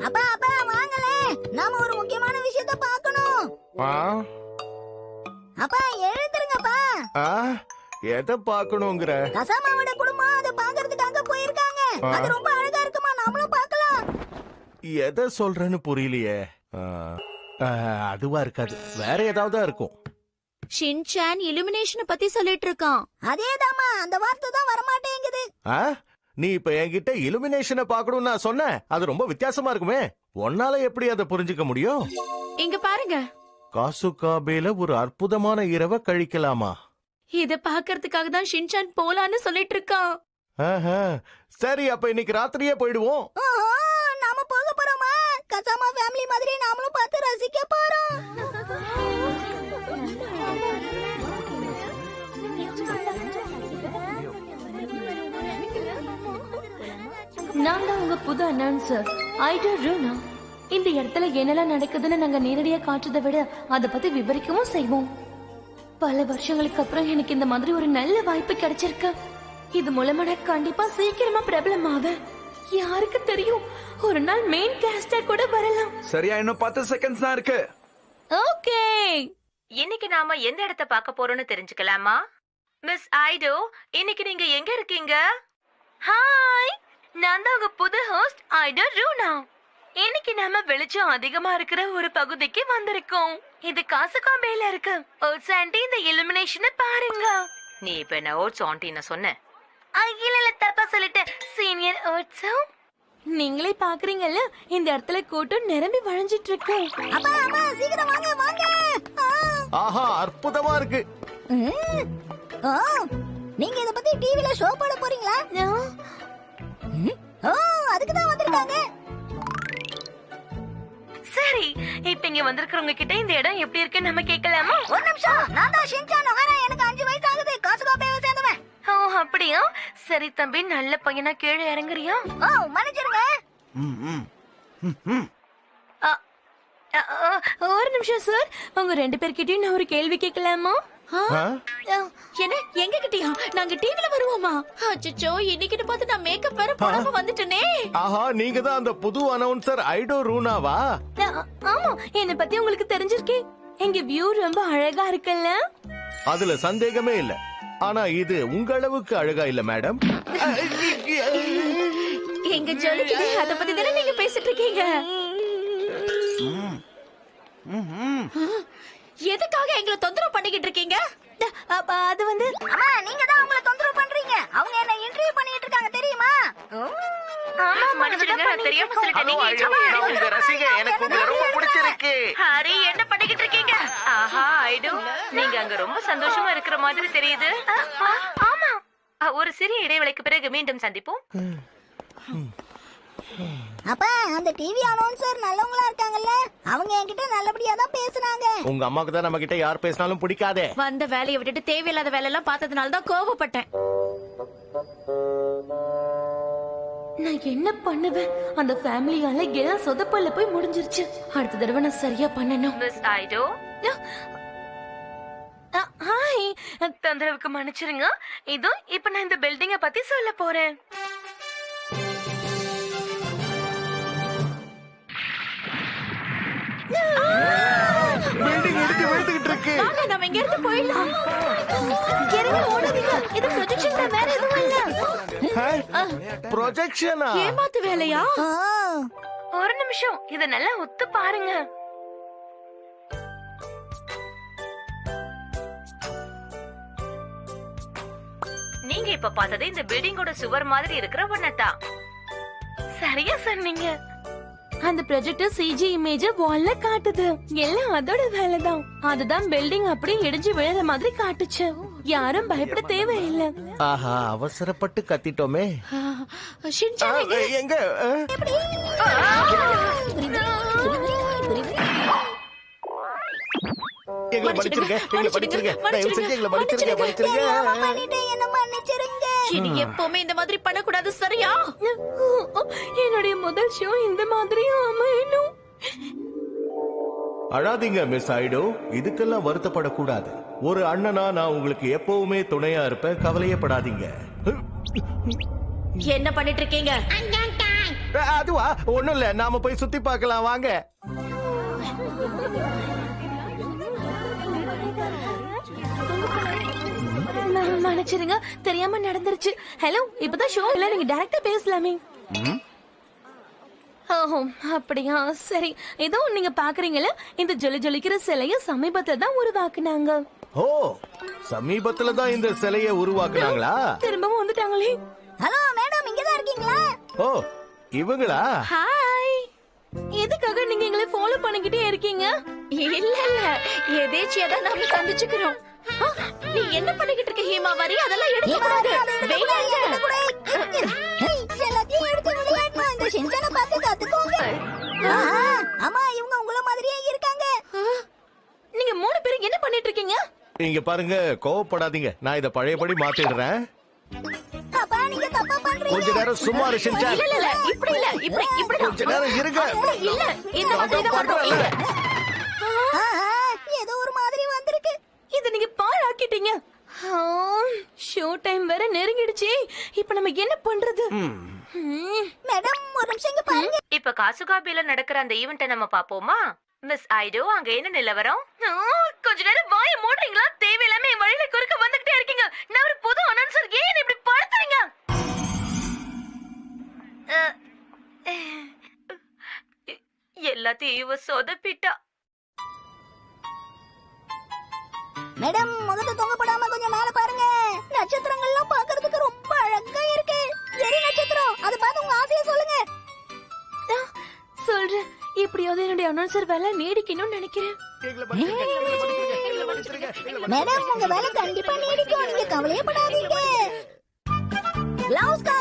அப்பா அப்பா வாங்களே, நாம ஒரு முக்கியமான விஷயத்தை பார்க்கணும். அப்பா எழுந்துருங்கப்பா. எதை பார்க்கணுங்கிற? கசாமாவோட குடும்பம் அதை பார்க்கறதுக்காக போயிருக்காங்க. அது ரொம்ப அழகா இருக்குமா, நாமளும் பார்க்கலாம். எதை சொல்றேன்னு புரியலையே. அதுவா இருக்காது, வேற ஏதாவது இருக்கும். ஷின்சான் இலுமினேஷன் பத்தி சொல்லிட்டு இருக்கான். அதேதாமா, அந்த வார்த்தை தான் வரமாட்டேங்குது. நீ இப்ப என்கிட்ட இலுமினேஷனை பார்க்கணும்னு நான் சொன்னேன். அது ரொம்ப வித்தியாசமா இருக்குமே. உன்னால எப்படி அதை புரிஞ்சுக்க முடியும்? இங்க பாருங்க, காசுகாபேல ஒரு அற்புதமான இரவை கழிக்கலாமா? இத பாக்குறதுக்காக தான் ஷின்சான் போலான்னு சொல்லிட்டு இருக்கான். சரி, அப்ப இன்னைக்கு ராத்திரியே போயிடுவோம். நாம போக போறோமா? கசாமா ஃபேமிலி மாதிரி நாமளும் பார்த்து ரசிக்க போறோம். நான் தான் உங்க புது அனௌன்சர் ஐடோ ரூனா. இந்த இடத்துல என்னெல்லாம் நடக்குதுன்னு நாங்க நேரடியா காட்டுறதை விட அதை பத்தி விவரிக்கவும் செய்வோம். பல வருஷங்களுக்கு அப்புறம் எனக்கு இந்த மாதிரி ஒரு நல்ல வாய்ப்பு கிடைச்சிருக்கு. இது மூலமா நான் கண்டிப்பா சீக்கிரமா பிரபலமாவ. யாருக்கு தெரியும், ஒரு நாள் மெயின் கேஸ்டா கூட வரலாம். சரியா, இன்னும் 10 செகண்ட்ஸ் தான் இருக்கு. ஓகே, இன்னைக்கு நாம எந்த இடத்தை பார்க்க போறோம்னு தெரிஞ்சுக்கலாமா? மிஸ் ஐடோ, இன்னைக்கு நீங்க எங்க இருக்கீங்க? ஹாய், நான் தான் உங்க புது ஹோஸ்ட் ஐடோ ரூனா. இன்னைக்கு நாம வெளிச்சம் அதிகமா இருக்கிற ஒரு பகுதிக்கு வந்திருக்கோம். இது காசுகாபேல இருக்கு. ஓட்ஸ் ஆண்டி, இந்த இலுமினேஷனை பாருங்க. நீ இப்ப என்ன ஓட்ஸ் ஆண்டின்னு சொன்ன? இல்ல, தப்பா சொல்லிட்டேன். சீனியர் ஓட்ஸும் நீங்களே பாக்குறீங்கல்ல, இந்த இடத்துல கூட்டம் நிரம்பி வழிஞ்சிட்டு இருக்கு. அப்பா அம்மா சீக்கிரம் வாங்க வாங்க. ஆஹா, அற்புதமா இருக்கு. நீங்க இத பத்தி டிவில ஷோ போட போறீங்களா? அதுக்கு தான் வந்திருக்காங்க. சரி, இப்ப இங்க வந்திருக்கிறவங்க கிட்ட இந்த இடம் எப்படி இருக்குன்னு நம்ம கேட்கலாமா? ஒரு நிமிஷம், நான் தான் ஷின்சான் நோஹாரா. எனக்கு 5 வயசு ஆகுது. காசுகாபேவை சேர்ந்தவன். ஓ, அப்படியா? சரி தம்பி, நல்ல பையனா கீழே இறங்குறியா? மன்னிச்சிருங்க. ஒரு நிமிஷம் சார், உங்க 2 பேர்கிட்டயும் நான் ஒரு கேள்வி கேட்கலாமா? என்ன, எங்க கிட்டயா? நாங்க டிவில வருவோமா? அச்சச்சோ, இன்னைக்கு பார்த்து நான் மேக்கப் வேற போடாம வந்துட்டேனே. ஆஹா, நீங்க தான் அந்த புது அனௌன்சர் ஐடோ ரூனாவா? ஆமா, என்ன பத்தி உங்களுக்கு தெரிஞ்சிருக்கே. எங்க வியூ ரொம்ப அழகா இருக்குல்ல? அதுல சந்தேகமே இல்ல. ஆனா இது உங்க அளவுக்கு அழகா இல்ல மேடம். எங்க ஜொலிக்குது, அத பத்தி தானே நீங்க பேசிட்டு இருக்கீங்க. எதுக்காக எங்களை தொந்தரவு பண்ணிக்கிட்டு இருக்கீங்க? அது வந்து அம்மா, நீங்க தான் அவங்கள தொந்தரவு பண்றீங்க. அவங்க என்ன இன்டர்வியூ பண்ணிட்டு இருக்காங்க தெரியுமா? ஆமா, மன்னிச்சிடுங்க, நான் தெரியாம சொல்லிட்டேன். உங்க ரசிகை எனக்கு உங்களை ரொம்ப பிடிச்சிருக்கு. ஹரி, என்ன பண்ணிக்கிட்டு இருக்கீங்க? ஆஹா, ஐடோ, நீங்க அங்க ரொம்ப சந்தோஷமா இருக்கிற மாதிரி தெரியுது. ஆமா, ஒரு சிறிய இடைவேளைக்கு பிறகு மீண்டும் சந்திப்போம். அப்பா, அந்த டிவி அனௌன்சர் நல்லவங்களா இருக்காங்கல்ல, அவங்க என்கிட்ட நல்லபடியா தான் பேசுறாங்க. உங்க அம்மாக்கு தான் நம்ம கிட்ட யார் பேசினாலும் பிடிக்காதே. வந்த வேலையை விட்டுட்டு தேவையில்லாத வேலை எல்லாம் பார்த்ததுனால தான் கோவப்பட்டேன். நான் என்ன பண்ணுவேன்? அந்த ஃபேமிலியால எல்லாம் சொதப்பல்ல போய் முடிஞ்சிருச்சு. அடுத்த தடவை நான் சரியா பண்ணணும். மிஸ் ஐடோ, ஹாய், தொந்தரவுக்கு மன்னிச்சிருங்க. இதோ இப்ப நான் இந்த பில்டிங்க பத்தி சொல்ல போறேன். பில்டிங் இடிச்சு விழுந்துகிட்டு இருக்கு. வாங்க, நாம இங்க இருந்து போயிடலாம். இறங்கி ஓடாதீங்க, இது ப்ரொஜெக்ஷன் தான், வேற எதுவும் இல்ல. ப்ரொஜெக்ஷனா? ஏமாத்து வேலையா? ஒரு நிமிஷம், இத நல்லா ஒத்து பாருங்க. நீங்க இப்ப பார்த்தது இந்த பில்டிங்கோட சுவர் மாதிரி இருக்கிற ஒன்னதான். சரியா சொன்னீங்க. அந்த ப்ரொஜெக்டர் சிஜி இமேஜ் வால்ல காட்டுது. எல்லாம் அதோட வேலைதான். அதுதான் பில்டிங் அப்படியே இடிஞ்சு விழுற மாதிரி காட்டுச்சு. யாரும் பயப்பட தேவையில்லை. ஆஹா, அவசரப்பட்டு கத்திட்டோமே. ஷின்சான் எங்க? எங்களை மன்னிச்சிருங்க, எங்களை மன்னிச்சிருங்க. தயவு செஞ்சு எங்களை மன்னிச்சிருங்க, மன்னிச்சிருங்க. என்ன மன்னிச்சிருங்க. இனி எப்பவுமே இந்த மாதிரி பண்ணக்கூடாது, சரியா? என்னுடைய முதல் ஷோ இந்த மாதிரியும் அமையணும். அழாதீங்க மிஸ் ஐடோ, இதுக்கெல்லாம் வருத்தப்படக்கூடாது. ஒரு அண்ணனா நான் உங்களுக்கு எப்பவுமே துணையா இருப்பேன், கவலையப்படாதீங்க. என்ன பண்ணிட்டு இருக்கீங்க? அதுவா ஒண்ணும் இல்ல, நாம போய் சுத்தி பார்க்கலாம் வாங்க. மன்னிச்சிருங்க, தெரியாம நடந்துருச்சு. ஹலோ, இப்பதான் ஷோ இல்ல, நீங்க டைரக்டா பேசலாமே. ஓஹோ, அப்படியா? சரி, ஏதோ நீங்க பாக்குறீங்களா, இந்த ஜொலி ஜொலிக்கிற சிலைய சமீபத்துல தான் உருவாக்குனாங்க. ஓ, சமீபத்துல தான் இந்த சிலையை உருவாக்குனாங்களா? திரும்பவும் வந்துட்டாங்களே. ஹலோ மேடம், இங்கதான் இருக்கீங்களா? ஓ, இவங்களா? ஹாய், எதுக்காக நீங்க எங்களை ஃபாலோ பண்ணிக்கிட்டே இருக்கீங்க? இல்ல இல்ல, எதேச்சியா தான் நாம சந்திச்சுக்கிறோம். ஆ, நீ என்ன பண்ணிக்கிட்டு இருக்க ஹீமா? வரி அதெல்லாம் எடுக்க கூடாது. எல்லாத்தையும் எடுத்து விளையாடணும். இந்த ஷின்சானை பார்த்து கத்துக்கோங்க. ஆமா, இவங்க உங்கள மாதிரியே இருக்காங்க. நீங்க 3 பேரும் என்ன பண்ணிட்டு இருக்கீங்க? இங்க பாருங்க, கோவப்படாதீங்க, நான் இத பழையபடி மாத்திடுறேன். அப்பா, நீங்க தப்பா பண்றீங்க. கொஞ்ச நேரம் சும்மா இரு ஷின்சான். இல்ல இல்ல, இப்படி இல்ல, இப்படி கொஞ்ச நேரம் இருங்க. இல்ல, இந்த மாதிரி தான் வரும். இல்ல. ஏதோ ஒரு மாதிரி வந்திருக்கு. இத நீங்க பாழாக்கிட்டீங்க. ஷோ டைம் வேற நெருங்கிடுச்சு. இப்ப நம்ம என்ன பண்றது? மேடம், ஒரு நிமிஷம் இங்க பாருங்க. இப்ப காசுகாபில நடக்கிற அந்த ஈவெண்ட்டை நம்ம பாப்போமா? மிஸ் ஐடோ, அங்க என்ன நிலவரம்? கொஞ்ச நேரம் வாயை மூடுறீங்களா? தேவையில்லாம என் வழியில குறுக்க வந்துகிட்டே இருக்கீங்க. நான் ஒரு புது அனௌன்சர், ஏன் என்னை இப்படி படுத்துறீங்க? எல்லாத்தையும் இவ சொதப்பிட்டா. மேடம், முகத்தை தொங்கப்படாம கொஞ்சம் மேல பாருங்க. நட்சத்திரங்கள்லாம் பார்க்கிறதுக்கு ரொம்ப அழகா இருக்கு. எரி நட்சத்திரம், அது பார்த்து உங்க ஆசையை சொல்லுங்க. சொல்றேன், எப்படியாவது என்னுடைய அனௌன்சர் வேலை நீடிக்கணும்னு நினைக்கிறேன். மேடம், உங்க வேலை கண்டிப்பா நீடிக்கும். நீங்க கவலையே படாதீங்க. Love star